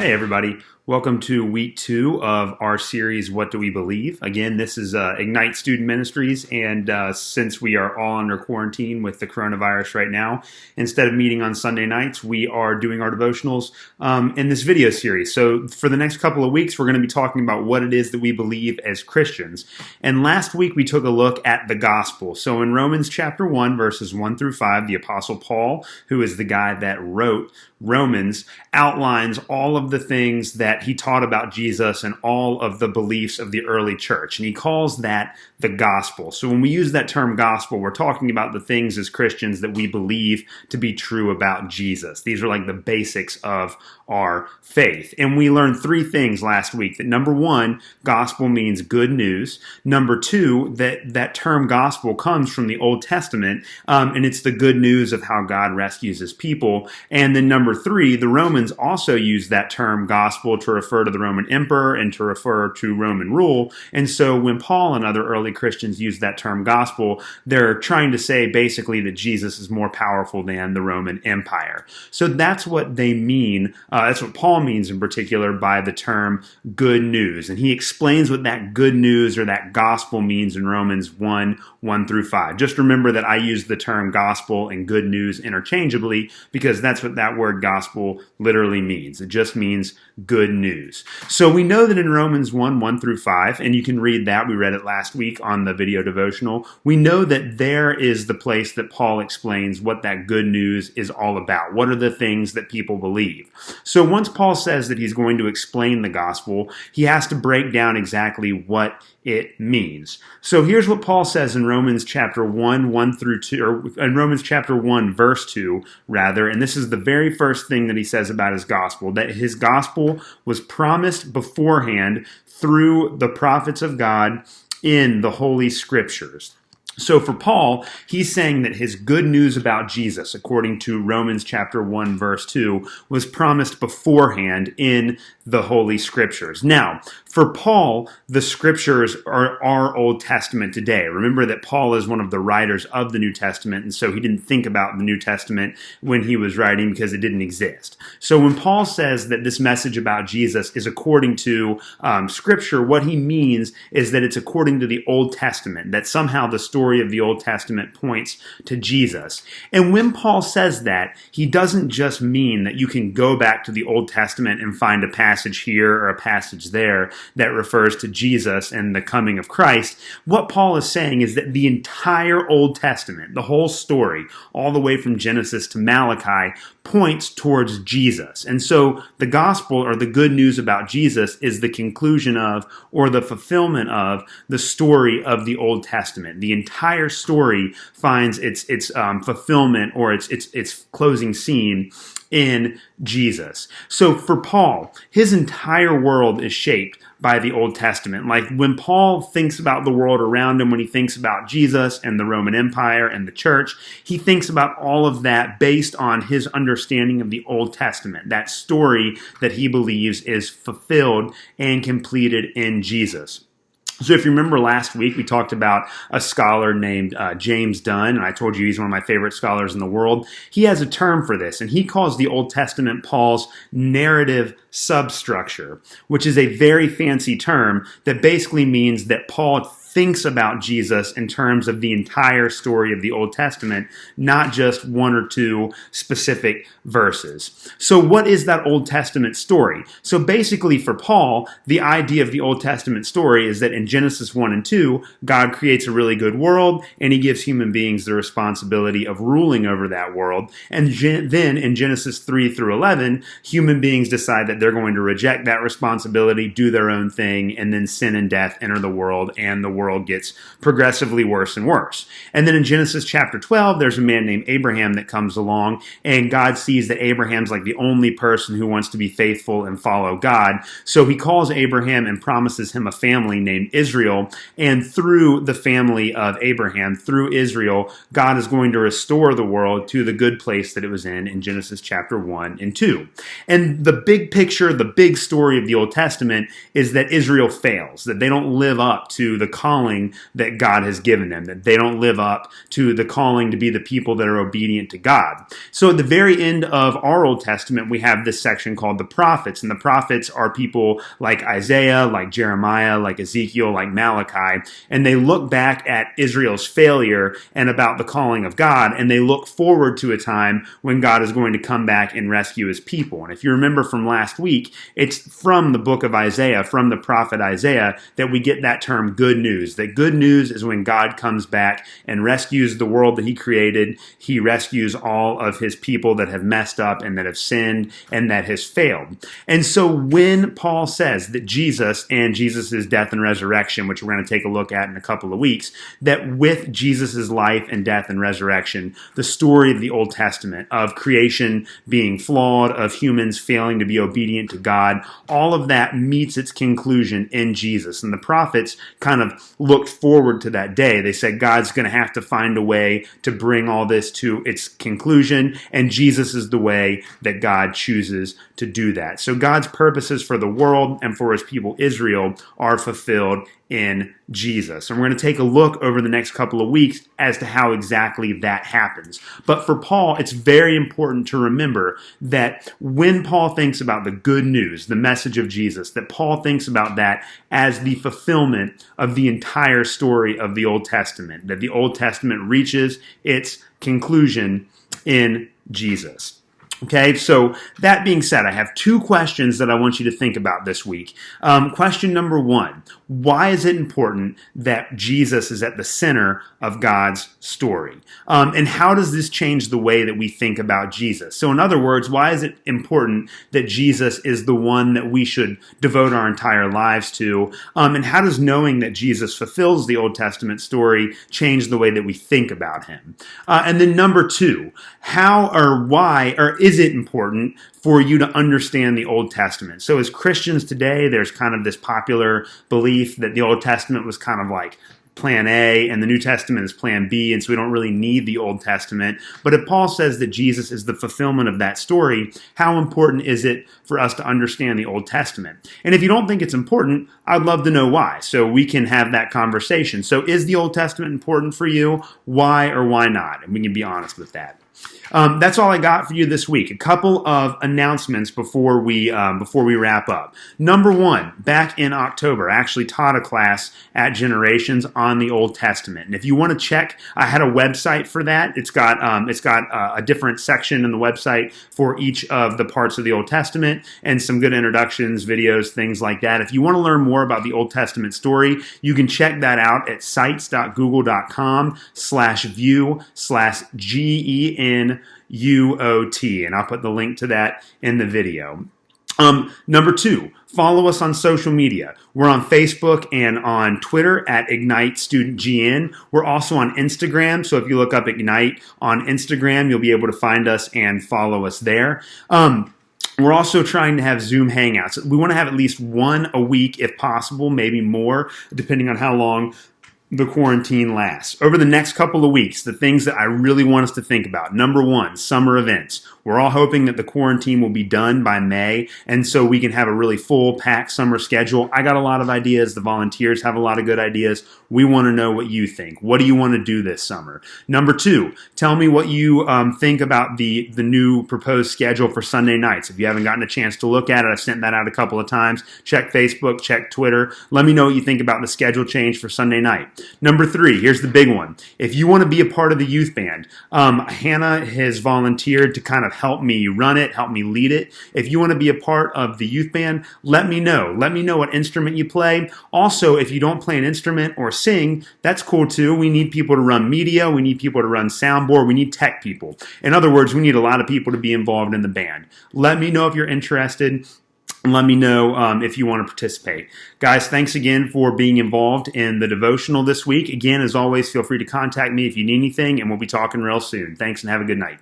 Hey everybody, welcome to week 2 of our series, What Do We Believe? Again, this is Ignite Student Ministries, and since we are all under quarantine with the coronavirus right now, instead of meeting on Sunday nights, we are doing our devotionals in this video series. So for the next couple of weeks, we're going to be talking about what it is that we believe as Christians. And last week, we took a look at the gospel. So in Romans chapter 1, verses 1 through 5, the Apostle Paul, who is the guy that wrote Romans, outlines all of the things that he taught about Jesus and all of the beliefs of the early church. And he calls that the gospel. So when we use that term gospel, we're talking about the things as Christians that we believe to be true about Jesus. These are like the basics of our faith. And we learned 3 things last week. That number 1, gospel means good news. Number 2, that term gospel comes from the Old Testament, and it's the good news of how God rescues his people. And then number 3, the Romans also use that term gospel to refer to the Roman emperor and to refer to Roman rule. And so when Paul and other early Christians use that term gospel, they're trying to say basically that Jesus is more powerful than the Roman Empire. So that's what they mean. That's what Paul means in particular by the term good news. And he explains what that good news or that gospel means in Romans 1 through 5. Just remember that I use the term gospel and good news interchangeably because that's what that word gospel literally means. It just means good news. So we know that in Romans 1 through 5, and you can read that, we read it last week on the video devotional, we know that there is the place that Paul explains what that good news is all about. What are the things that people believe? So once Paul says that he's going to explain the gospel, he has to break down exactly what it means. So here's what Paul says in Romans chapter 1 through 2, or in Romans chapter 1, verse 2, rather, and this is the very first thing that he says about his gospel, that his gospel was promised beforehand through the prophets of God in the Holy Scriptures. So for Paul, he's saying that his good news about Jesus, according to Romans chapter 1, verse 2, was promised beforehand in the Holy Scriptures. Now, for Paul, the Scriptures are our Old Testament today. Remember that Paul is one of the writers of the New Testament, and so he didn't think about the New Testament when he was writing because it didn't exist. So when Paul says that this message about Jesus is according to Scripture, what he means is that it's according to the Old Testament, that somehow the story of the Old Testament points to Jesus. And when Paul says that, he doesn't just mean that you can go back to the Old Testament and find a passage here or a passage there that refers to Jesus and the coming of Christ. What Paul is saying is that the entire Old Testament, the whole story, all the way from Genesis to Malachi, points towards Jesus. And so the gospel, or the good news about Jesus, is the conclusion of, or the fulfillment of, the story of the Old Testament. The entire story finds its fulfillment or its closing scene in Jesus. So for Paul, his entire world is shaped by the Old Testament. Like when Paul thinks about the world around him, when he thinks about Jesus and the Roman Empire and the church, he thinks about all of that based on his understanding of the Old Testament, that story that he believes is fulfilled and completed in Jesus. So if you remember last week, we talked about a scholar named James Dunn, and I told you he's one of my favorite scholars in the world. He has a term for this, and he calls the Old Testament Paul's narrative substructure, which is a very fancy term that basically means that Paul thinks about Jesus in terms of the entire story of the Old Testament, not just 1 or 2 specific verses. So what is that Old Testament story? So basically for Paul, the idea of the Old Testament story is that in Genesis 1 and 2, God creates a really good world, and he gives human beings the responsibility of ruling over that world. And then in Genesis 3 through 11, human beings decide that they're going to reject that responsibility, do their own thing, and then sin and death enter the world, and the world gets progressively worse and worse. And then in Genesis chapter 12, there's a man named Abraham that comes along, and God sees that Abraham's like the only person who wants to be faithful and follow God. So he calls Abraham and promises him a family named Israel. And through the family of Abraham, through Israel, God is going to restore the world to the good place that it was in Genesis chapter 1 and 2. And the big picture, the big story of the Old Testament is that Israel fails, that they don't live up to the calling that God has given them, that they don't live up to the calling to be the people that are obedient to God. So at the very end of our Old Testament, we have this section called the prophets, and the prophets are people like Isaiah, like Jeremiah, like Ezekiel, like Malachi, and they look back at Israel's failure and about the calling of God, and they look forward to a time when God is going to come back and rescue his people. And if you remember from last week, it's from the book of Isaiah, from the prophet Isaiah, that we get that term good news. That good news is when God comes back and rescues the world that he created. He rescues all of his people that have messed up and that have sinned and that has failed. And so when Paul says that Jesus and Jesus' death and resurrection, which we're going to take a look at in a couple of weeks, that with Jesus' life and death and resurrection, the story of the Old Testament, of creation being flawed, of humans failing to be obedient to God, all of that meets its conclusion in Jesus. And the prophets kind of looked forward to that day. They said God's going to have to find a way to bring all this to its conclusion, and Jesus is the way that God chooses to do that. So God's purposes for the world and for his people Israel are fulfilled in Jesus. And we're going to take a look over the next couple of weeks as to how exactly that happens. But for Paul, it's very important to remember that when Paul thinks about the good news, the message of Jesus, that Paul thinks about that as the fulfillment of the entire story of the Old Testament, that the Old Testament reaches its conclusion in Jesus. Okay, so that being said, I have two questions that I want you to think about this week. Question number one, why is it important that Jesus is at the center of God's story? And how does this change the way that we think about Jesus? So in other words, why is it important that Jesus is the one that we should devote our entire lives to? And how does knowing that Jesus fulfills the Old Testament story change the way that we think about him? And then number two, how or why or is it important for you to understand the Old Testament? So as Christians today, there's kind of this popular belief that the Old Testament was kind of like plan A and the New Testament is plan B, and so we don't really need the Old Testament. But if Paul says that Jesus is the fulfillment of that story, how important is it for us to understand the Old Testament? And if you don't think it's important, I'd love to know why, so we can have that conversation. So is the Old Testament important for you? Why or why not? And we can be honest with that. That's all I got for you this week. A couple of announcements before we wrap up. Number one, back in October, I actually taught a class at Generations on the Old Testament. And if you want to check, I had a website for that. It's got a different section in the website for each of the parts of the Old Testament and some good introductions, videos, things like that. If you want to learn more about the Old Testament story, you can check that out at sites.google.com/view/GENUOT, and I'll put the link to that in the video. Number two, follow us on social media. We're on Facebook and on Twitter at Ignite Student GN. We're also on Instagram, so if you look up Ignite on Instagram, you'll be able to find us and follow us there. We're also trying to have Zoom Hangouts. We want to have at least one a week if possible, maybe more, depending on how long the quarantine lasts. Over the next couple of weeks, the things that I really want us to think about. Number one, summer events. We're all hoping that the quarantine will be done by May, and so we can have a really full, packed summer schedule. I got a lot of ideas. The volunteers have a lot of good ideas. We want to know what you think. What do you want to do this summer? Number two, tell me what you think about the new proposed schedule for Sunday nights. If you haven't gotten a chance to look at it, I've sent that out a couple of times. Check Facebook, check Twitter. Let me know what you think about the schedule change for Sunday night. Number three, here's the big one. If you want to be a part of the youth band, Hannah has volunteered to kind of help me run it, help me lead it. If you want to be a part of the youth band, let me know. Let me know what instrument you play. Also, if you don't play an instrument or sing, that's cool too. We need people to run media. We need people to run soundboard. We need tech people. In other words, we need a lot of people to be involved in the band. Let me know if you're interested. Let me know if you want to participate. Guys, thanks again for being involved in the devotional this week. Again, as always, feel free to contact me if you need anything, and we'll be talking real soon. Thanks and have a good night.